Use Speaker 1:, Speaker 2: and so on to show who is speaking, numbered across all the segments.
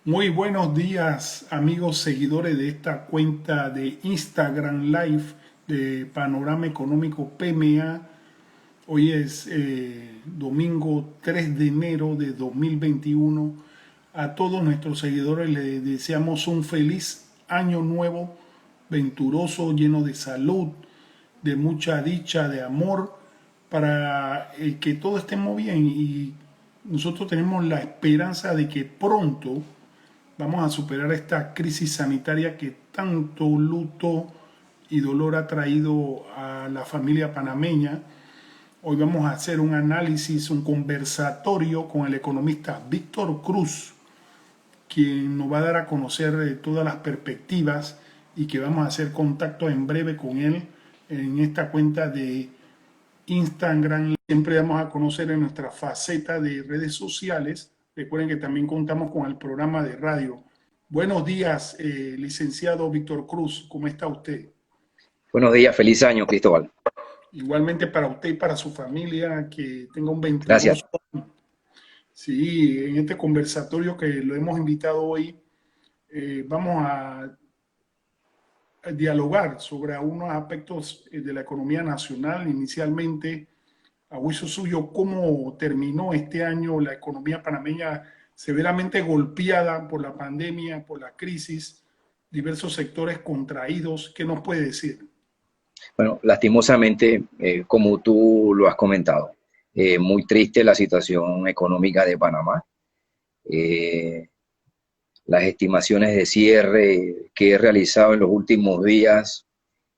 Speaker 1: Muy buenos días, amigos seguidores de esta cuenta de Instagram Live de Panorama Económico PMA. Hoy es domingo 3 de enero de 2021. A todos nuestros seguidores les deseamos un feliz año nuevo, venturoso, lleno de salud, de mucha dicha, de amor, para que todos estemos bien. Y nosotros tenemos la esperanza de que pronto vamos a superar esta crisis sanitaria que tanto luto y dolor ha traído a la familia panameña. Hoy vamos a hacer un análisis, un conversatorio con el economista Víctor Cruz, quien nos va a dar a conocer todas las perspectivas y que vamos a hacer contacto en breve con él en esta cuenta de Instagram. Siempre vamos a conocer en nuestra faceta de redes sociales. Recuerden que también contamos con el programa de radio. Buenos días, licenciado Víctor Cruz. ¿Cómo está usted?
Speaker 2: Buenos días, feliz año, Cristóbal.
Speaker 1: Igualmente para usted y para su familia, que tenga un
Speaker 2: Gracias.
Speaker 1: venturoso. Sí, en este conversatorio que lo hemos invitado hoy, vamos a dialogar sobre algunos aspectos de la economía nacional. Inicialmente, a juicio suyo, ¿cómo terminó este año la economía panameña severamente golpeada por la pandemia, por la crisis, diversos sectores contraídos? ¿Qué nos puede decir?
Speaker 2: Bueno, lastimosamente, como tú lo has comentado, muy triste la situación económica de Panamá. Eh, las estimaciones de cierre que he realizado en los últimos días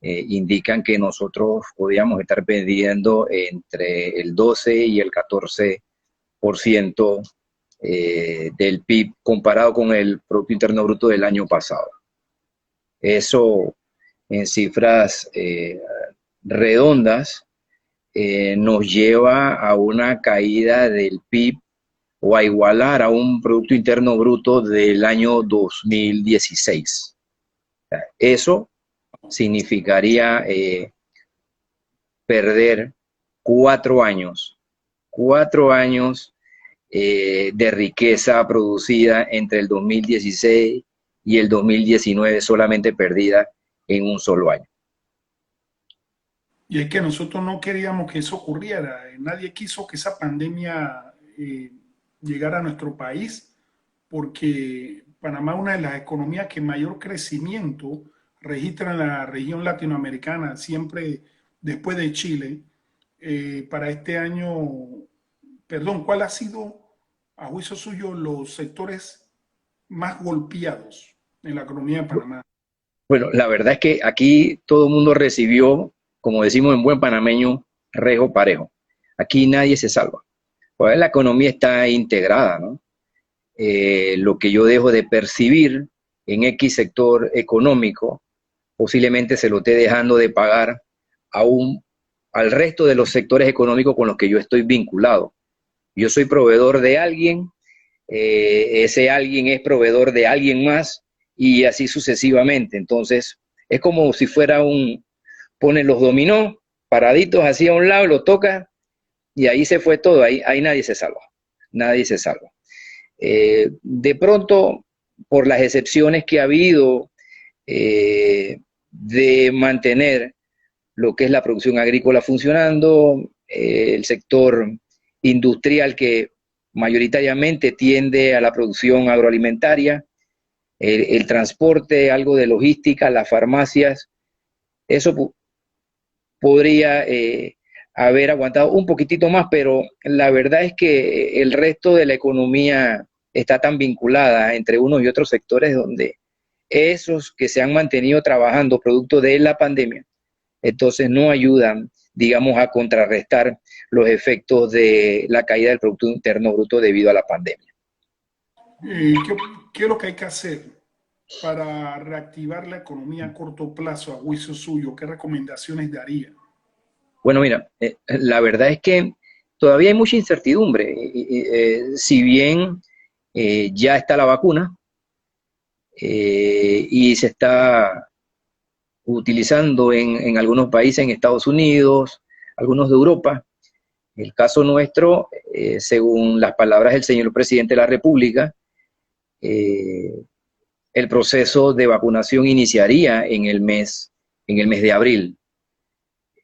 Speaker 2: indican que nosotros podríamos estar perdiendo entre el 12 y el 14% del PIB comparado con el Producto Interno Bruto del año pasado. Eso en cifras redondas nos lleva a una caída del PIB o a igualar a un Producto Interno Bruto del año 2016. Eso significaría perder 4 años, 4 años de riqueza producida entre el 2016 y el 2019 solamente perdida en un solo año.
Speaker 1: Y es que nosotros no queríamos que eso ocurriera. Nadie quiso que esa pandemia llegara a nuestro país, porque Panamá es una de las economías que mayor crecimiento registra en la región latinoamericana, siempre después de Chile. Para este año, perdón, ¿cuál ha sido, a juicio suyo, los sectores más golpeados en la economía de Panamá?
Speaker 2: Bueno, la verdad es que aquí todo el mundo recibió, como decimos en buen panameño, rejo parejo. Aquí nadie se salva. Pues la economía está integrada, ¿no? Lo que yo dejo de percibir en X sector económico, posiblemente se lo esté dejando de pagar al resto de los sectores económicos con los que yo estoy vinculado. Yo soy proveedor de alguien, ese alguien es proveedor de alguien más y así sucesivamente. Entonces, es como si fuera ponen los dominó paraditos así a un lado, lo toca y ahí se fue todo, ahí nadie se salva, nadie se salva. De pronto, por las excepciones que ha habido de mantener lo que es la producción agrícola funcionando, el sector industrial que mayoritariamente tiende a la producción agroalimentaria, el transporte, algo de logística, las farmacias, eso podría haber aguantado un poquitito más, pero la verdad es que el resto de la economía está tan vinculada entre unos y otros sectores donde esos que se han mantenido trabajando producto de la pandemia, entonces no ayudan, digamos, a contrarrestar los efectos de la caída del Producto Interno Bruto debido a la pandemia.
Speaker 1: ¿Qué, qué es lo que hay que hacer para reactivar la economía a corto plazo, a juicio suyo? ¿Qué recomendaciones daría?
Speaker 2: Bueno, mira, la verdad es que todavía hay mucha incertidumbre. Si bien ya está la vacuna y se está utilizando en algunos países, en Estados Unidos, algunos de Europa, el caso nuestro, según las palabras del señor presidente de la República, eh, el proceso de vacunación iniciaría en el mes de abril.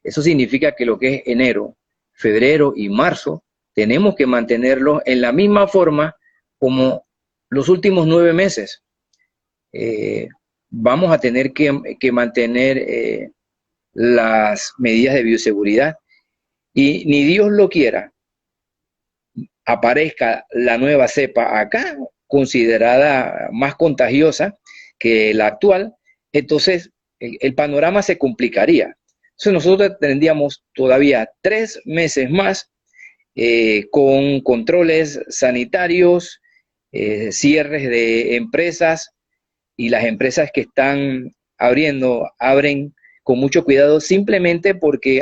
Speaker 2: Eso significa que lo que es enero, febrero y marzo tenemos que mantenerlo en la misma forma como los últimos 9 meses. Vamos a tener que mantener las medidas de bioseguridad y ni Dios lo quiera, aparezca la nueva cepa acá, considerada más contagiosa que la actual, entonces el panorama se complicaría. Entonces nosotros tendríamos todavía 3 meses más con controles sanitarios, cierres de empresas, y las empresas que están abriendo, abren con mucho cuidado simplemente porque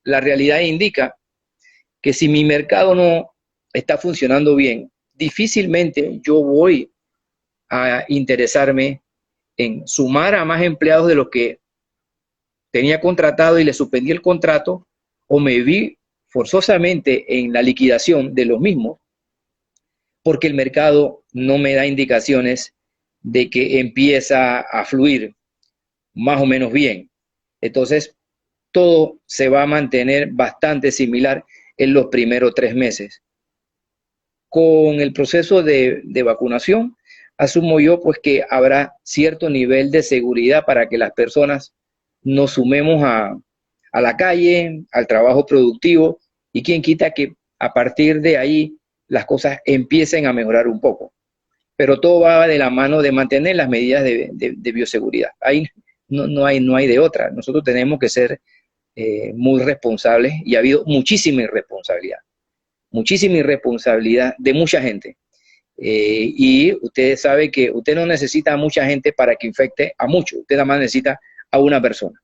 Speaker 2: la realidad indica que si mi mercado no está funcionando bien, difícilmente yo voy a interesarme en sumar a más empleados de los que tenía contratado y le suspendí el contrato, o me vi forzosamente en la liquidación de los mismos porque el mercado no me da indicaciones de que empieza a fluir más o menos bien. Entonces, todo se va a mantener bastante similar en los primeros 3 meses. Con el proceso de vacunación, asumo yo pues que habrá cierto nivel de seguridad para que las personas nos sumemos a la calle, al trabajo productivo, y quién quita que a partir de ahí las cosas empiecen a mejorar un poco. Pero todo va de la mano de mantener las medidas de bioseguridad. Ahí no hay de otra. Nosotros tenemos que ser muy responsables, y ha habido muchísima irresponsabilidad de mucha gente. Y usted sabe que usted no necesita a mucha gente para que infecte a muchos, usted nada más necesita a una persona.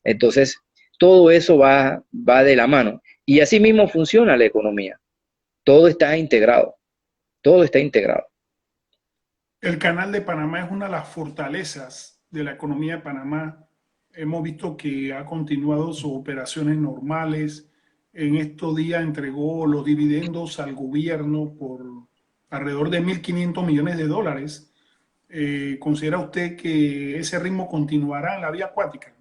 Speaker 2: Entonces, todo eso va de la mano. Y así mismo funciona la economía. Todo está integrado. Todo está integrado.
Speaker 1: El canal de Panamá es una de las fortalezas de la economía de Panamá. Hemos visto que ha continuado sus operaciones normales. En estos días entregó los dividendos al gobierno por alrededor de 1.500 millones de dólares. ¿Considera usted que ese ritmo continuará en la vía acuática?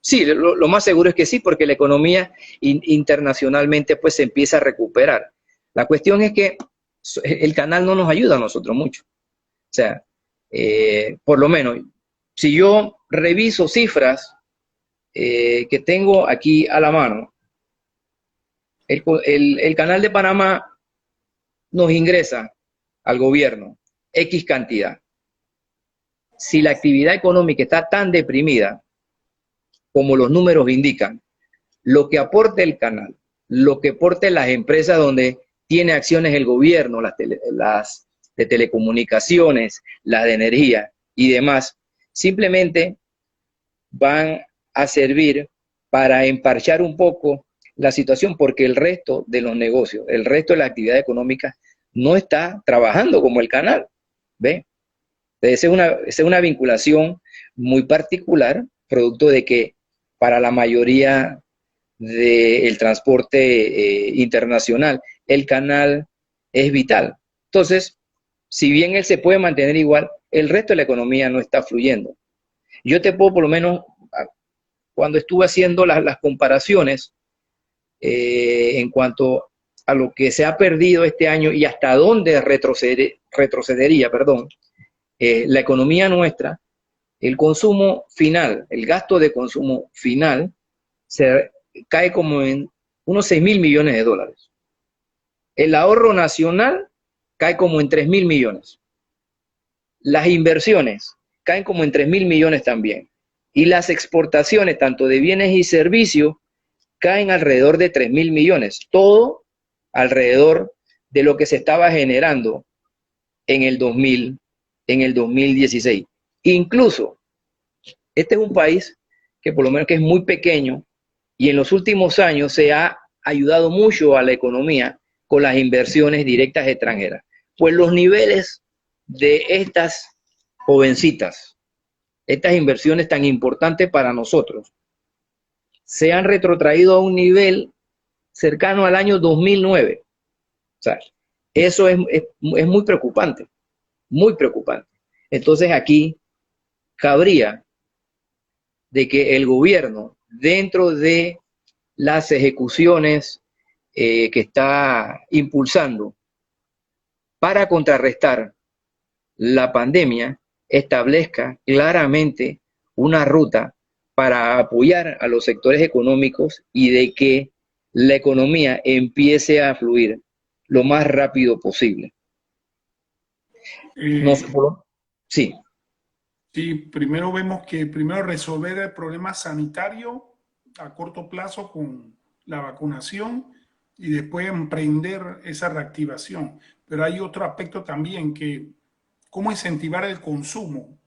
Speaker 2: Sí, lo más seguro es que sí, porque la economía internacionalmente pues se empieza a recuperar. La cuestión es que el canal no nos ayuda a nosotros mucho. O sea, por lo menos, si yo reviso cifras que tengo aquí a la mano, el canal de Panamá nos ingresa al gobierno X cantidad. Si la actividad económica está tan deprimida como los números indican, lo que aporte el canal, lo que aporte las empresas donde tiene acciones el gobierno, las de telecomunicaciones, las de energía y demás, simplemente van a servir para emparchar un poco la situación, porque el resto de los negocios, el resto de la actividad económica no está trabajando como el canal, ¿ve? Esa es una vinculación muy particular, producto de que para la mayoría del transporte internacional, el canal es vital. Entonces, si bien él se puede mantener igual, el resto de la economía no está fluyendo. Yo te puedo, por lo menos, cuando estuve haciendo las comparaciones en cuanto a lo que se ha perdido este año y hasta dónde retrocedería, la economía nuestra, el consumo final, el gasto de consumo final, se cae como en unos 6.000 millones de dólares. El ahorro nacional cae como en 3.000 millones. Las inversiones caen como en 3.000 millones también. Y las exportaciones, tanto de bienes y servicios, caen alrededor de 3.000 millones. Todo alrededor de lo que se estaba generando en el 2016. Incluso, este es un país que por lo menos que es muy pequeño, y en los últimos años se ha ayudado mucho a la economía con las inversiones directas extranjeras. Pues los niveles de estas jovencitas, estas inversiones tan importantes para nosotros, se han retrotraído a un nivel cercano al año 2009. O sea, eso es muy preocupante. muy preocupante. Entonces aquí cabría de que el gobierno, dentro de las ejecuciones que está impulsando para contrarrestar la pandemia, establezca claramente una ruta para apoyar a los sectores económicos y de que la economía empiece a fluir lo más rápido posible. No sé,
Speaker 1: Eh,
Speaker 2: sí.
Speaker 1: sí, primero vemos que primero resolver el problema sanitario a corto plazo con la vacunación y después emprender esa reactivación. Pero hay otro aspecto también que cómo incentivar el consumo,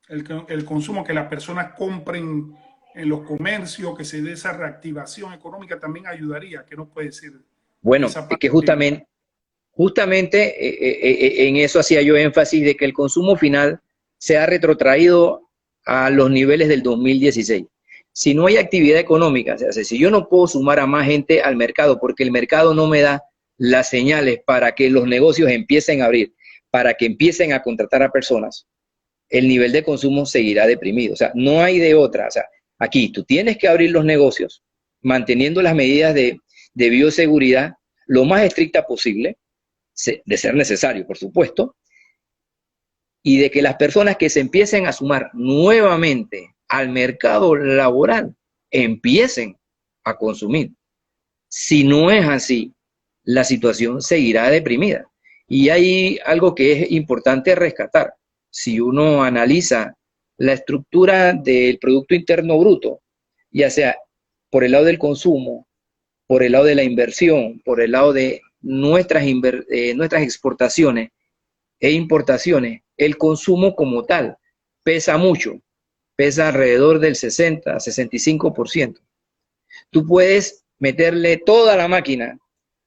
Speaker 1: el consumo que las personas compren en los comercios, que se dé esa reactivación económica también ayudaría, que no puede decir de
Speaker 2: Bueno,
Speaker 1: esa
Speaker 2: es que
Speaker 1: parte.
Speaker 2: justamente en eso hacía yo énfasis de que el consumo final se ha retrotraído a los niveles del 2016. Si no hay actividad económica, o sea, si yo no puedo sumar a más gente al mercado porque el mercado no me da las señales para que los negocios empiecen a abrir, para que empiecen a contratar a personas, el nivel de consumo seguirá deprimido. O sea, no hay de otra. O sea, aquí tú tienes que abrir los negocios manteniendo las medidas de bioseguridad lo más estricta posible, de ser necesario, por supuesto, y de que las personas que se empiecen a sumar nuevamente al mercado laboral empiecen a consumir. Si no es así, la situación seguirá deprimida. Y hay algo que es importante rescatar. Si uno analiza la estructura del Producto Interno Bruto, ya sea por el lado del consumo, por el lado de la inversión, por el lado de nuestras exportaciones e importaciones, el consumo como tal pesa mucho, pesa alrededor del 60-65%. Tú puedes meterle toda la máquina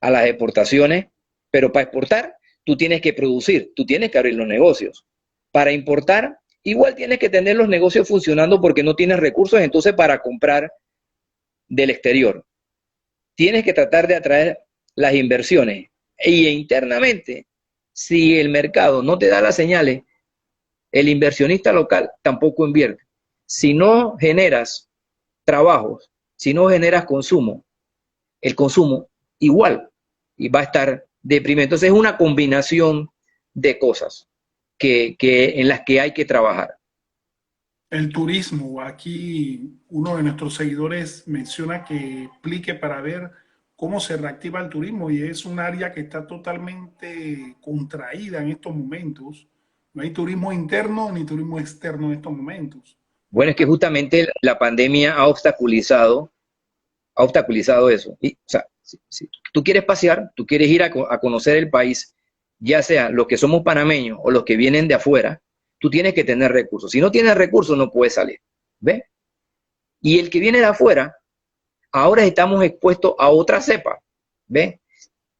Speaker 2: a las exportaciones, pero para exportar tú tienes que producir, tú tienes que abrir los negocios. Para importar, igual tienes que tener los negocios funcionando porque no tienes recursos, entonces para comprar del exterior. Tienes que tratar de atraer las inversiones. Y internamente, si el mercado no te da las señales, el inversionista local tampoco invierte. Si no generas trabajos, si no generas consumo, el consumo igual y va a estar deprimido. Entonces es una combinación de cosas en las que hay que trabajar.
Speaker 1: El turismo, aquí uno de nuestros seguidores menciona que explique para ver cómo se reactiva el turismo y es un área que está totalmente contraída en estos momentos. No hay turismo interno ni turismo externo en estos momentos.
Speaker 2: Bueno, es que justamente la pandemia ha obstaculizado eso. Y, o sea, si tú quieres pasear, tú quieres ir a conocer el país, ya sea los que somos panameños o los que vienen de afuera, tú tienes que tener recursos. Si no tienes recursos, no puedes salir. ¿Ves? Y el que viene de afuera, ahora estamos expuestos a otra cepa. ¿Ves?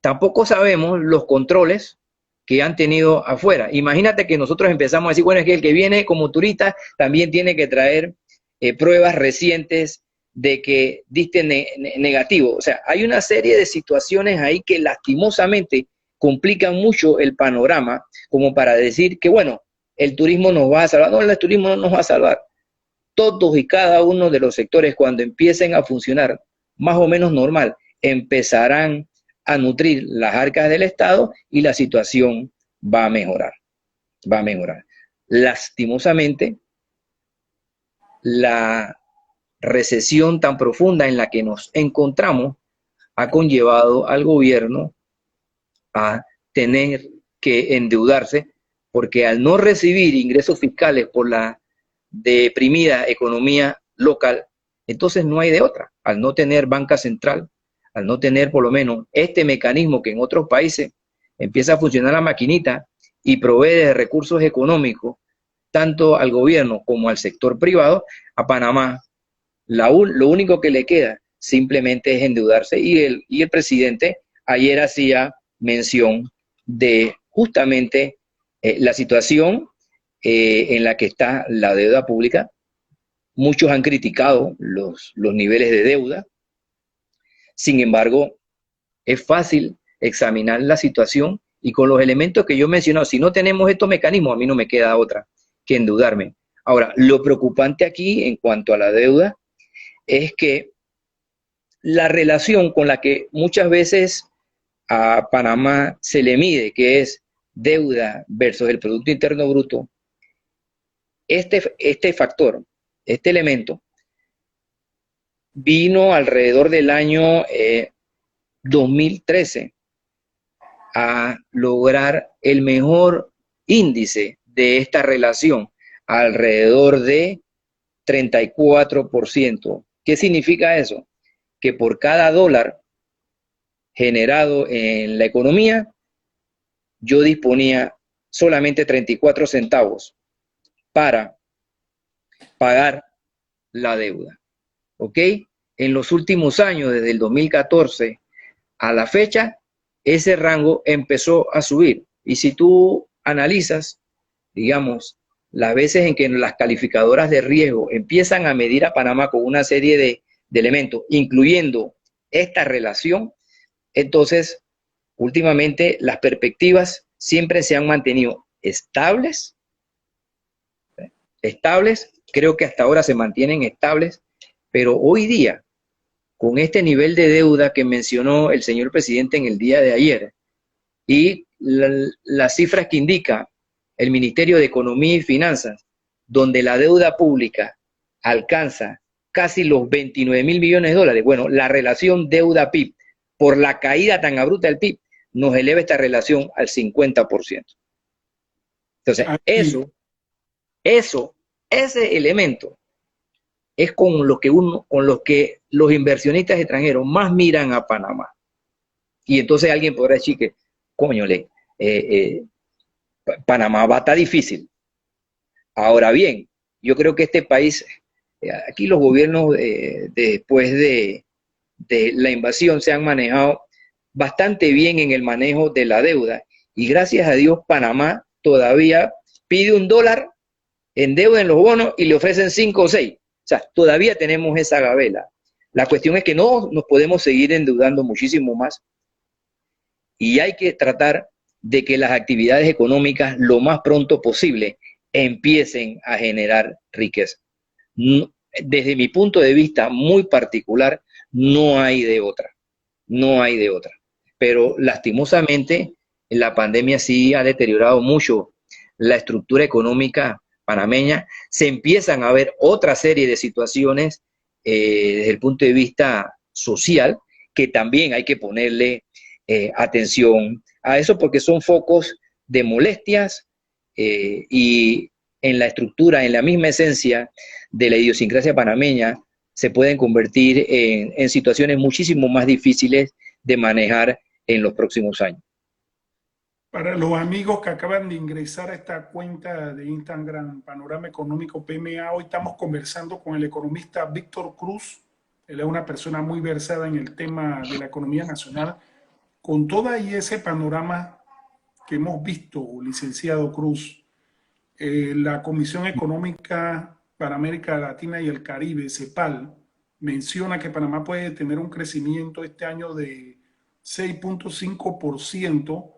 Speaker 2: Tampoco sabemos los controles que han tenido afuera. Imagínate que nosotros empezamos a decir, bueno, es que el que viene como turista también tiene que traer pruebas recientes de que diste negativo. O sea, hay una serie de situaciones ahí que lastimosamente complican mucho el panorama, como para decir que, bueno, el turismo nos va a salvar. No, el turismo no nos va a salvar. Todos y cada uno de los sectores, cuando empiecen a funcionar más o menos normal, empezarán a nutrir las arcas del Estado y la situación va a mejorar, va a mejorar. Lastimosamente, la recesión tan profunda en la que nos encontramos ha conllevado al gobierno a tener que endeudarse porque al no recibir ingresos fiscales por la deprimida economía local, entonces no hay de otra. Al no tener banca central, al no tener por lo menos este mecanismo que en otros países empieza a funcionar la maquinita y provee de recursos económicos tanto al gobierno como al sector privado, a Panamá lo único que le queda simplemente es endeudarse y el presidente ayer hacía mención de justamente la situación en la que está la deuda pública. Muchos han criticado los niveles de deuda. Sin embargo, es fácil examinar la situación Y con los elementos que yo he mencionado, si no tenemos estos mecanismos, a mí no me queda otra que endeudarme. Ahora, lo preocupante aquí en cuanto a la deuda es que la relación con la que muchas veces a Panamá se le mide, que es deuda versus el Producto Interno Bruto, este factor, este elemento, vino alrededor del año 2013 a lograr el mejor índice de esta relación, alrededor de 34%. ¿Qué significa eso? Que por cada dólar generado en la economía, yo disponía solamente 34 centavos para pagar la deuda. ¿Ok? En los últimos años, desde el 2014 a la fecha, ese rango empezó a subir. Y si tú analizas, digamos, las veces en que las calificadoras de riesgo empiezan a medir a Panamá con una serie de elementos, incluyendo esta relación, entonces, últimamente las perspectivas siempre se han mantenido estables, creo que hasta ahora se mantienen estables, pero hoy día, con este nivel de deuda que mencionó el señor presidente en el día de ayer, y las cifras que indica el Ministerio de Economía y Finanzas, donde la deuda pública alcanza casi los 29.000 millones de dólares, bueno, la relación deuda-PIB, por la caída tan abrupta del PIB, nos eleva esta relación al 50%. Entonces, ese elemento es con lo que los inversionistas extranjeros más miran a Panamá. Y entonces alguien podrá decir que, coñole, Panamá va a estar difícil. Ahora bien, yo creo que este país, aquí los gobiernos después de la invasión se han manejado bastante bien en el manejo de la deuda y gracias a Dios Panamá todavía pide $1 en deuda en los bonos y le ofrecen 5 o 6. O sea, todavía tenemos esa gabela. La cuestión es que no nos podemos seguir endeudando muchísimo más y hay que tratar de que las actividades económicas lo más pronto posible empiecen a generar riqueza. Desde mi punto de vista muy particular, no hay de otra, no hay de otra. Pero lastimosamente la pandemia sí ha deteriorado mucho la estructura económica panameña. Se empiezan a ver otra serie de situaciones desde el punto de vista social que también hay que ponerle atención a eso porque son focos de molestias y en la estructura, en la misma esencia de la idiosincrasia panameña, se pueden convertir en situaciones muchísimo más difíciles de manejar en los próximos años.
Speaker 1: Para los amigos que acaban de ingresar a esta cuenta de Instagram, Panorama Económico PMA, hoy estamos conversando con el economista Víctor Cruz. Él es una persona muy versada en el tema de la economía nacional. Con todo y ese panorama que hemos visto, licenciado Cruz, la Comisión Económica para América Latina y el Caribe, CEPAL, menciona que Panamá puede tener un crecimiento este año de 6.5%,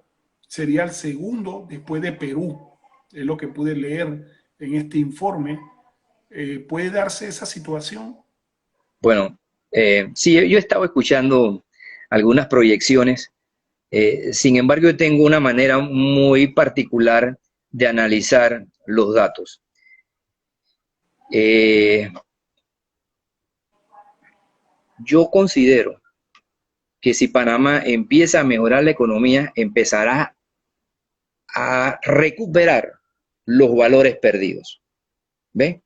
Speaker 1: sería el segundo después de Perú, es lo que pude leer en este informe. ¿Puede darse esa situación?
Speaker 2: Bueno, sí, yo he estado escuchando algunas proyecciones, sin embargo yo tengo una manera muy particular de analizar los datos. Yo considero que si Panamá empieza a mejorar la economía, empezará a recuperar los valores perdidos. ¿Ve?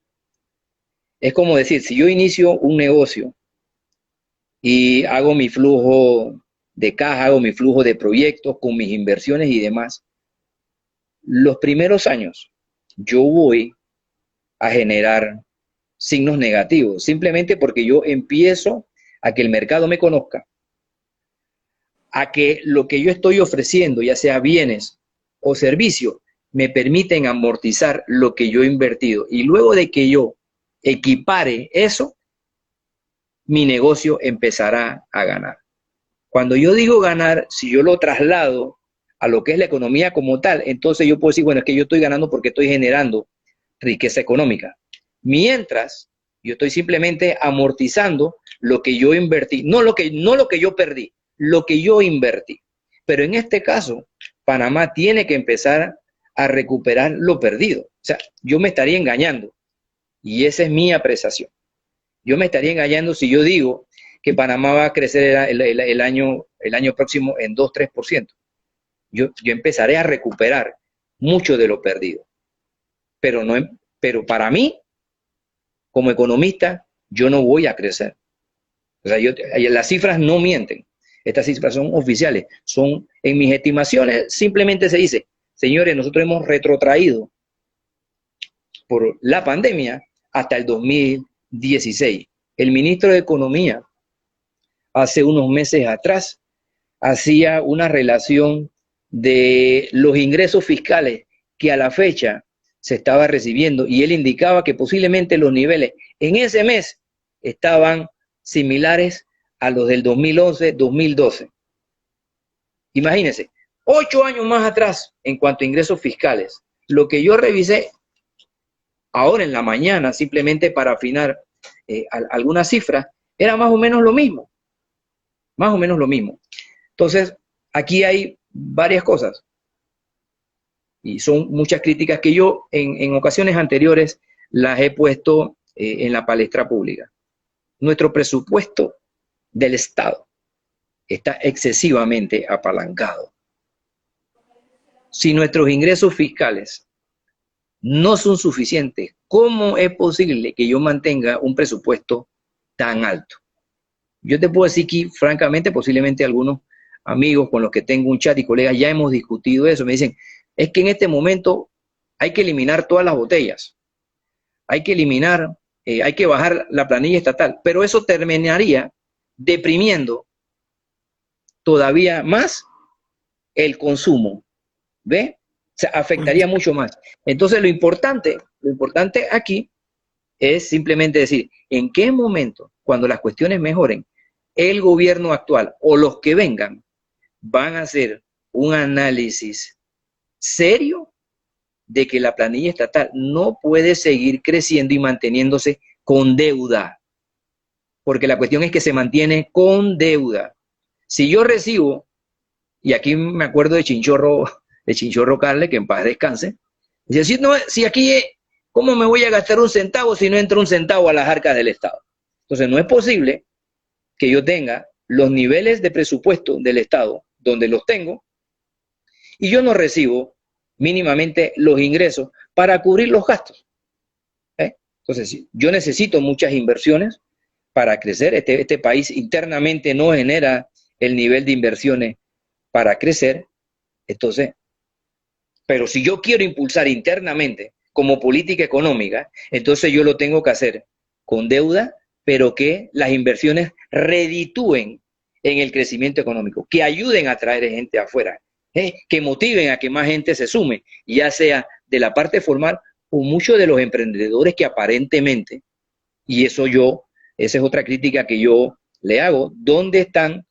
Speaker 2: Es como decir, si yo inicio un negocio y hago mi flujo de caja, hago mi flujo de proyectos con mis inversiones y demás, los primeros años yo voy a generar signos negativos, simplemente porque yo empiezo a que el mercado me conozca, a que lo que yo estoy ofreciendo, ya sea bienes o servicios, me permiten amortizar lo que yo he invertido. Y luego de que yo equipare eso, mi negocio empezará a ganar. Cuando yo digo ganar, si yo lo traslado a lo que es la economía como tal, entonces yo puedo decir, bueno, es que yo estoy ganando porque estoy generando riqueza económica. Mientras yo estoy simplemente amortizando lo que yo invertí, no lo que yo perdí, lo que yo invertí. Pero en este caso, Panamá tiene que empezar a recuperar lo perdido. O sea, yo me estaría engañando y esa es mi apreciación. Yo me estaría engañando si yo digo que Panamá va a crecer el año próximo en 2-3%. Yo empezaré a recuperar mucho de lo perdido. Pero, no, pero para mí, como economista, yo no voy a crecer. O sea, las cifras no mienten. Estas cifras son oficiales. En mis estimaciones, simplemente se dice, señores, nosotros hemos retrotraído por la pandemia hasta el 2016. El ministro de Economía, hace unos meses atrás, hacía una relación de los ingresos fiscales que a la fecha se estaba recibiendo y él indicaba que posiblemente los niveles en ese mes estaban similares a los del 2011-2012. Imagínense, 8 años más atrás en cuanto a ingresos fiscales. Lo que yo revisé ahora en la mañana, simplemente para afinar algunas cifras, era más o menos lo mismo. Más o menos lo mismo. Entonces, aquí hay varias cosas. Y son muchas críticas que yo en ocasiones anteriores las he puesto en la palestra pública. Nuestro presupuesto del Estado está excesivamente apalancado. Si nuestros ingresos fiscales no son suficientes, ¿cómo es posible que yo mantenga un presupuesto tan alto? Yo te puedo decir que, francamente, posiblemente algunos amigos con los que tengo un chat y colegas ya hemos discutido eso. Me dicen, es que en este momento hay que eliminar todas las botellas. Hay que bajar la planilla estatal. Pero eso terminaría deprimiendo todavía más el consumo. ¿Ve? O sea, afectaría mucho más. Entonces, lo importante aquí es simplemente decir, ¿en qué momento, cuando las cuestiones mejoren, el gobierno actual o los que vengan van a hacer un análisis serio de que la planilla estatal no puede seguir creciendo y manteniéndose con deuda? Porque la cuestión es que se mantiene con deuda. Si yo recibo, y aquí me acuerdo de Chinchorro Carle, que en paz descanse, dice, si aquí, ¿cómo me voy a gastar un centavo si no entra un centavo a las arcas del Estado? Entonces no es posible que yo tenga los niveles de presupuesto del Estado donde los tengo y yo no recibo mínimamente los ingresos para cubrir los gastos. Entonces, yo necesito muchas inversiones para crecer. Este país internamente no genera el nivel de inversiones para crecer. Entonces, pero si yo quiero impulsar internamente como política económica, entonces yo lo tengo que hacer con deuda, pero que las inversiones reditúen en el crecimiento económico, que ayuden a traer gente afuera, que motiven a que más gente se sume, ya sea de la parte formal o muchos de los emprendedores que aparentemente, y esa es otra crítica que yo le hago, ¿dónde están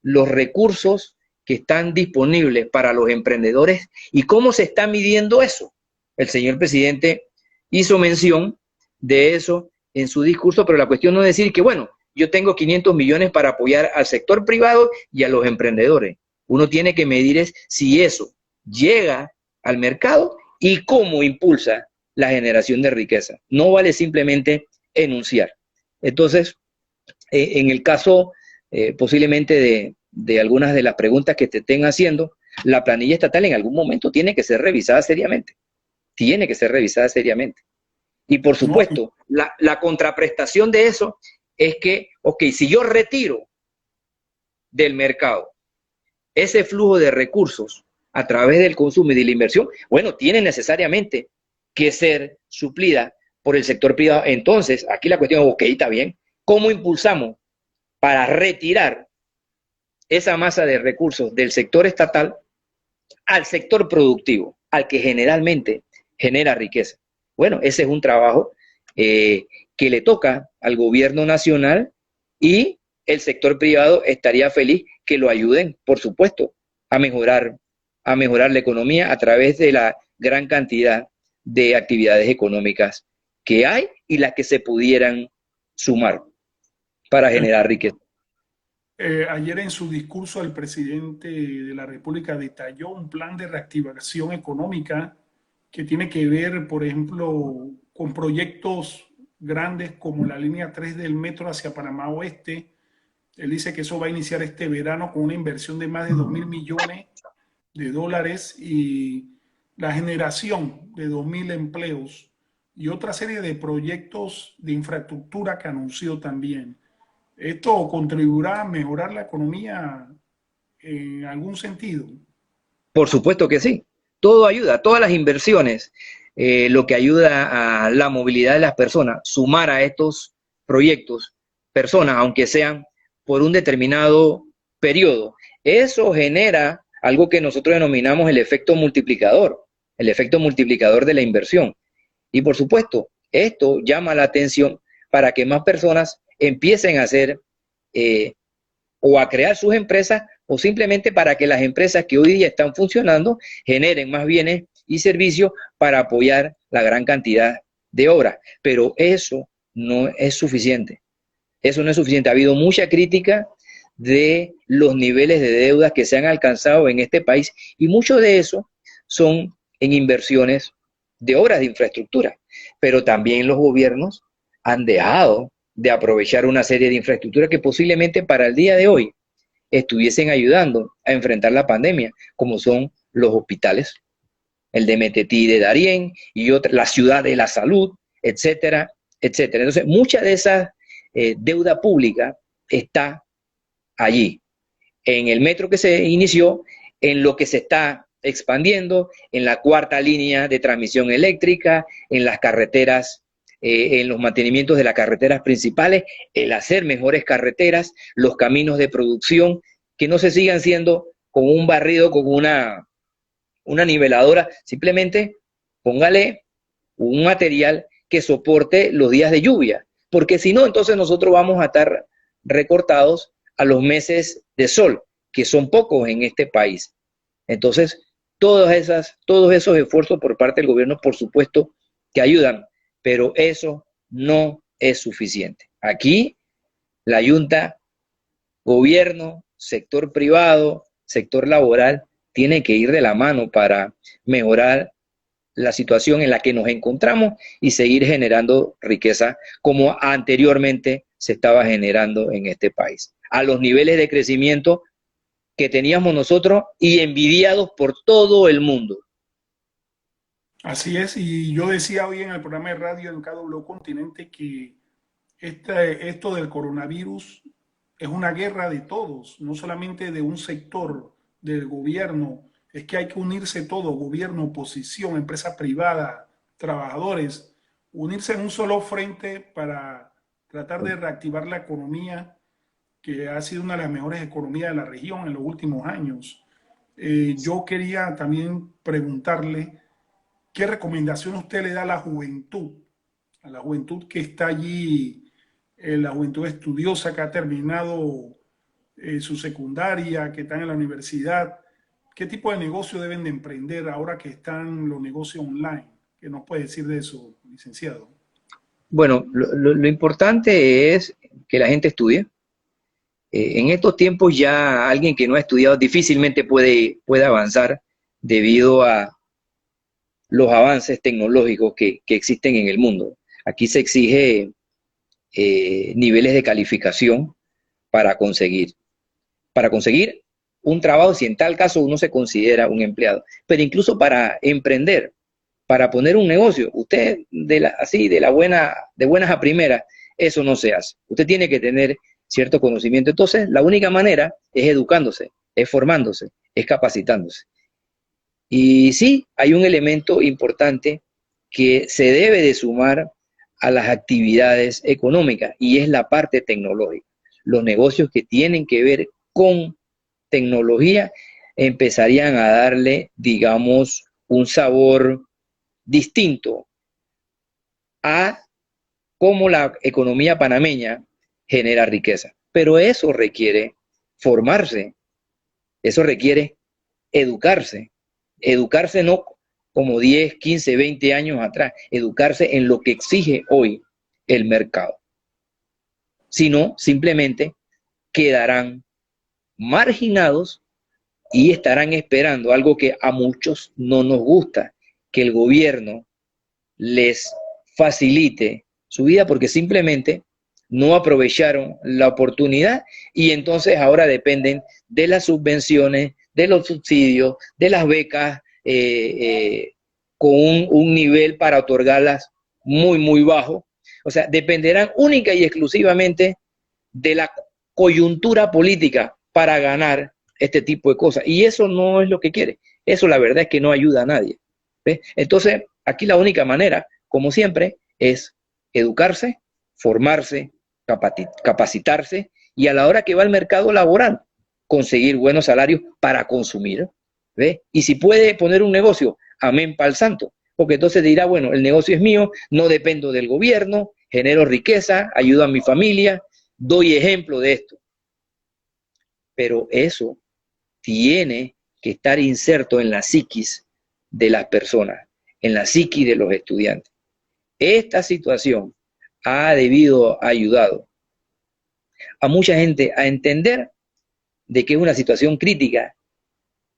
Speaker 2: los recursos que están disponibles para los emprendedores y cómo se está midiendo eso? El señor presidente hizo mención de eso en su discurso, pero la cuestión no es decir que, bueno, yo tengo 500 millones para apoyar al sector privado y a los emprendedores. Uno tiene que medir si eso llega al mercado y cómo impulsa la generación de riqueza. No vale simplemente enunciar. Entonces, en el caso posiblemente de algunas de las preguntas que te estén haciendo, la planilla estatal en algún momento tiene que ser revisada seriamente. Tiene que ser revisada seriamente. Y por supuesto, la contraprestación de eso es que, ok, si yo retiro del mercado ese flujo de recursos a través del consumo y de la inversión, bueno, tiene necesariamente que ser suplida por el sector privado. Entonces, aquí la cuestión es, ok, está bien, ¿cómo impulsamos para retirar esa masa de recursos del sector estatal al sector productivo, al que generalmente genera riqueza? Bueno, ese es un trabajo que le toca al gobierno nacional y el sector privado estaría feliz que lo ayuden, por supuesto, a mejorar a mejorar la economía a través de la gran cantidad de actividades económicas que hay y las que se pudieran sumar para
Speaker 1: El-
Speaker 2: generar riqueza.
Speaker 1: Ayer en su discurso el presidente de la República detalló un plan de reactivación económica que tiene que ver, por ejemplo, con proyectos grandes como la línea 3 del metro hacia Panamá Oeste. Él dice que eso va a iniciar este verano con una inversión de más de 2.000 millones de dólares y la generación de 2.000 empleos y otra serie de proyectos de infraestructura que anunció también. ¿Esto contribuirá a mejorar la economía en algún sentido?
Speaker 2: Por supuesto que sí. Todo ayuda, todas las inversiones, lo que ayuda a la movilidad de las personas, sumar a estos proyectos personas, aunque sean por un determinado periodo, eso genera algo que nosotros denominamos el efecto multiplicador de la inversión. Y por supuesto, esto llama la atención para que más personas empiecen a hacer eh, o a crear sus empresas o simplemente para que las empresas que hoy día están funcionando generen más bienes y servicios para apoyar la gran cantidad de obras. Pero eso no es suficiente. Eso no es suficiente. Ha habido mucha crítica de los niveles de deudas que se han alcanzado en este país y mucho de eso son en inversiones de obras de infraestructura. Pero también los gobiernos han dejado de aprovechar una serie de infraestructuras que posiblemente para el día de hoy estuviesen ayudando a enfrentar la pandemia, como son los hospitales, el de Metetí de Darién y otra, la ciudad de la salud, etcétera, etcétera. Entonces, mucha de esa deuda pública está allí, en el metro que se inició, en lo que se está expandiendo, en la cuarta línea de transmisión eléctrica, en las carreteras, en los mantenimientos de las carreteras principales, el hacer mejores carreteras, los caminos de producción, que no se sigan siendo con un barrido, con una niveladora, simplemente póngale un material que soporte los días de lluvia, porque si no, entonces nosotros vamos a estar recortados a los meses de sol, que son pocos en este país. Entonces, todos esos esfuerzos por parte del gobierno, por supuesto, que ayudan, pero eso no es suficiente. Aquí, la Junta, gobierno, sector privado, sector laboral, tiene que ir de la mano para mejorar la situación en la que nos encontramos y seguir generando riqueza como anteriormente se estaba generando en este país, a los niveles de crecimiento que teníamos nosotros y envidiados por todo el mundo.
Speaker 1: Así es, y yo decía hoy en el programa de radio en KW Continente que esto del coronavirus es una guerra de todos, no solamente de un sector del gobierno, es que hay que unirse todo, gobierno, oposición, empresa privada, trabajadores, unirse en un solo frente para tratar de reactivar la economía, que ha sido una de las mejores economías de la región en los últimos años. Yo quería también preguntarle qué recomendación usted le da a la juventud que está allí, la juventud estudiosa que ha terminado su secundaria, que están en la universidad. ¿Qué tipo de negocio deben de emprender ahora que están los negocios online? ¿Qué nos puede decir de eso, licenciado?
Speaker 2: Bueno, lo importante es que la gente estudie. En estos tiempos ya alguien que no ha estudiado difícilmente puede avanzar debido a los avances tecnológicos que existen en el mundo. Aquí se exige niveles de calificación para conseguir, para conseguir un trabajo, si en tal caso uno se considera un empleado, pero incluso para emprender, para poner un negocio, usted así de buenas a primeras, eso no se hace. Usted tiene que tener cierto conocimiento. Entonces, la única manera es educándose, es formándose, es capacitándose. Y sí, hay un elemento importante que se debe de sumar a las actividades económicas y es la parte tecnológica. Los negocios que tienen que ver con tecnología empezarían a darle, digamos, un sabor distinto a cómo la economía panameña genera riqueza. Pero eso requiere formarse, eso requiere educarse, educarse no como 10, 15, 20 años atrás, educarse en lo que exige hoy el mercado, sino simplemente quedarán marginados y estarán esperando algo que a muchos no nos gusta, que el gobierno les facilite su vida porque simplemente no aprovecharon la oportunidad y entonces ahora dependen de las subvenciones, de los subsidios, de las becas con un nivel para otorgarlas muy, muy bajo. O sea, dependerán única y exclusivamente de la coyuntura política para ganar este tipo de cosas. Y eso no es lo que quiere. Eso la verdad es que no ayuda a nadie. ¿Ves? Entonces, aquí la única manera, como siempre, es educarse, formarse, capacitarse y a la hora que va al mercado laboral, conseguir buenos salarios para consumir. ¿Ves? Y si puede poner un negocio, amén pa'l santo, porque entonces dirá, bueno, el negocio es mío, no dependo del gobierno, genero riqueza, ayudo a mi familia, doy ejemplo de esto. Pero eso tiene que estar inserto en la psiquis de las personas, en la psiquis de los estudiantes. Esta situación ha ayudado a mucha gente a entender de que es una situación crítica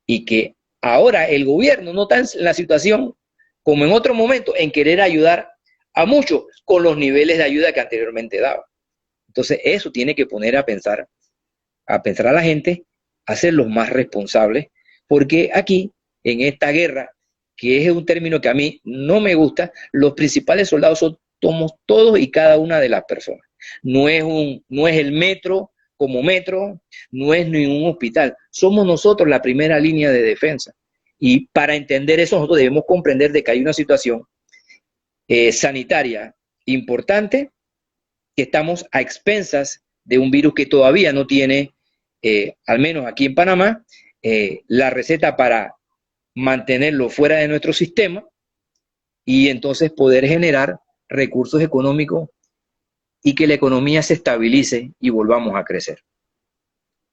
Speaker 2: y que ahora el gobierno no está en la situación como en otro momento en querer ayudar a muchos con los niveles de ayuda que anteriormente daba. Entonces eso tiene que poner a pensar a la gente, a ser los más responsables, porque aquí, en esta guerra, que es un término que a mí no me gusta, los principales soldados somos todos y cada una de las personas. No es el metro como metro, no es ni un hospital, somos nosotros la primera línea de defensa. Y para entender eso nosotros debemos comprender de que hay una situación sanitaria importante, que estamos a expensas de un virus que todavía no tiene, al menos aquí en Panamá, la receta para mantenerlo fuera de nuestro sistema y entonces poder generar recursos económicos y que la economía se estabilice y volvamos a crecer.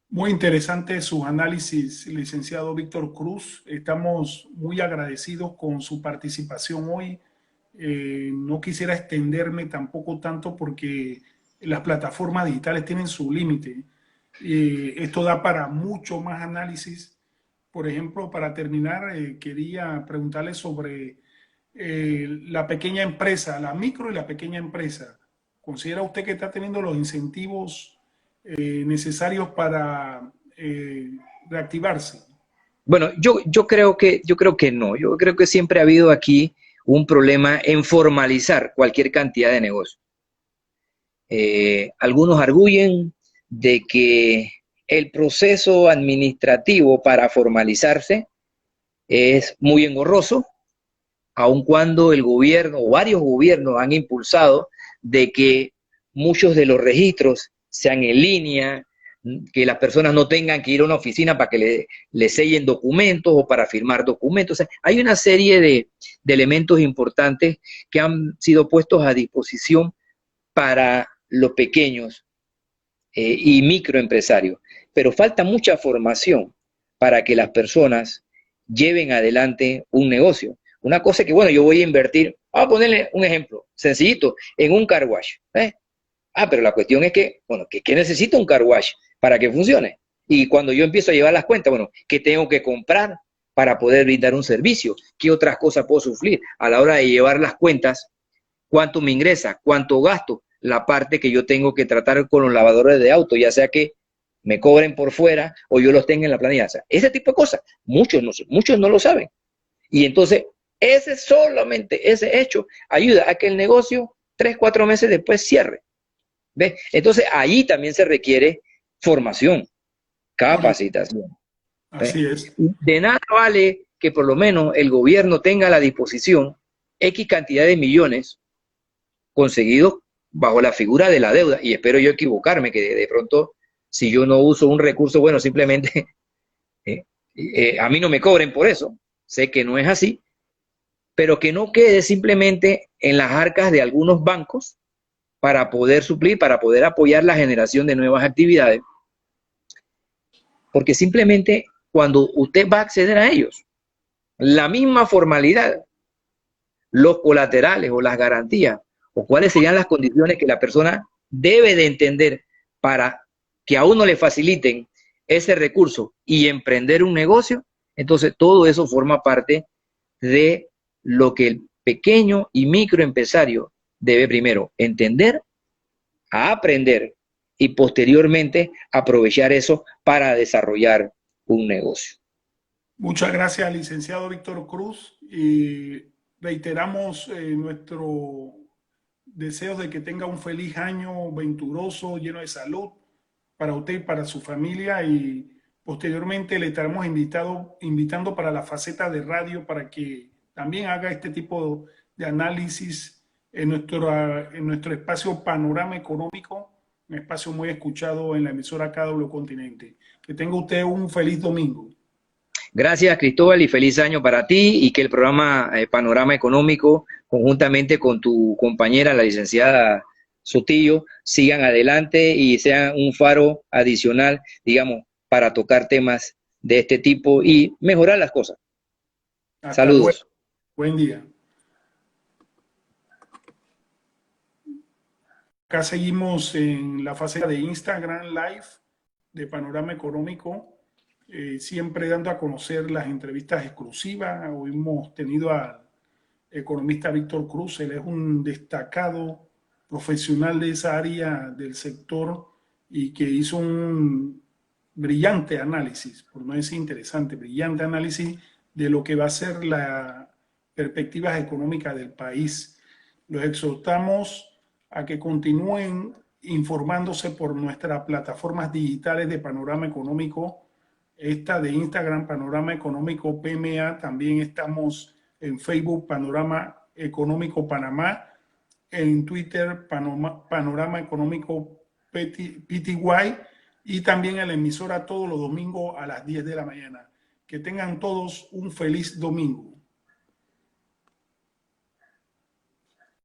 Speaker 1: Muy interesante sus análisis, licenciado Víctor Cruz. Estamos muy agradecidos con su participación hoy. No quisiera extenderme tampoco tanto porque las plataformas digitales tienen su límite. Esto da para mucho más análisis. Por ejemplo, para terminar, quería preguntarle sobre la pequeña empresa, la micro y la pequeña empresa. ¿Considera usted que está teniendo los incentivos necesarios para reactivarse?
Speaker 2: Bueno, yo creo que no. Yo creo que siempre ha habido aquí un problema en formalizar cualquier cantidad de negocio. Algunos arguyen de que el proceso administrativo para formalizarse es muy engorroso, aun cuando el gobierno o varios gobiernos han impulsado de que muchos de los registros sean en línea, que las personas no tengan que ir a una oficina para que le sellen documentos o para firmar documentos. O sea, hay una serie de elementos importantes que han sido puestos a disposición para los pequeños y microempresarios, pero falta mucha formación para que las personas lleven adelante un negocio. Una cosa es que, bueno, yo voy a invertir, vamos a ponerle un ejemplo sencillito, en un car wash. Pero la cuestión es que, bueno, ¿qué necesita un car wash para que funcione? Y cuando yo empiezo a llevar las cuentas, bueno, ¿qué tengo que comprar para poder brindar un servicio? ¿Qué otras cosas puedo sufrir? A la hora de llevar las cuentas, ¿cuánto me ingresa? ¿Cuánto gasto? La parte que yo tengo que tratar con los lavadores de auto, ya sea que me cobren por fuera o yo los tenga en la planilla. O sea, ese tipo de cosas, muchos no lo saben. Y entonces, solamente ese hecho ayuda a que el negocio 3, 4 meses después cierre. ¿Ves? Entonces, ahí también se requiere formación, capacitación. ¿Ves?
Speaker 1: Así es.
Speaker 2: De nada vale que por lo menos el gobierno tenga a la disposición X cantidad de millones conseguidos bajo la figura de la deuda, y espero yo equivocarme, que de pronto, si yo no uso un recurso, bueno, simplemente a mí no me cobren por eso, sé que no es así, pero que no quede simplemente en las arcas de algunos bancos para poder suplir, para poder apoyar la generación de nuevas actividades, porque simplemente cuando usted va a acceder a ellos, la misma formalidad, los colaterales o las garantías, o cuáles serían las condiciones que la persona debe de entender para que a uno le faciliten ese recurso y emprender un negocio. Entonces todo eso forma parte de lo que el pequeño y microempresario debe primero entender, aprender y posteriormente aprovechar eso para desarrollar un negocio.
Speaker 1: Muchas gracias, licenciado Víctor Cruz. Y reiteramos nuestro deseos de que tenga un feliz año venturoso, lleno de salud para usted y para su familia. Y posteriormente le estaremos invitando para la faceta de radio para que también haga este tipo de análisis en nuestro espacio Panorama Económico, un espacio muy escuchado en la emisora KW Continente. Que tenga usted un feliz domingo.
Speaker 2: Gracias, Cristóbal, y feliz año para ti y que el programa Panorama Económico, conjuntamente con tu compañera, la licenciada Sotillo, sigan adelante y sean un faro adicional, digamos, para tocar temas de este tipo y mejorar las cosas.
Speaker 1: Hasta luego.
Speaker 2: Saludos.
Speaker 1: Buen día. Acá seguimos en la fase de Instagram Live de Panorama Económico, siempre dando a conocer las entrevistas exclusivas. Hoy hemos tenido al economista Víctor Cruz. Él es un destacado profesional de esa área del sector y que hizo un brillante análisis, por no decir interesante, brillante análisis de lo que va a ser las perspectivas económicas del país. Los exhortamos a que continúen informándose por nuestras plataformas digitales de Panorama Económico, esta de Instagram, Panorama Económico PMA. También estamos en Facebook, Panorama Económico Panamá, en Twitter, Panorama Económico PTY, y también en la emisora todos los domingos a las 10 de la mañana. Que tengan todos un feliz domingo.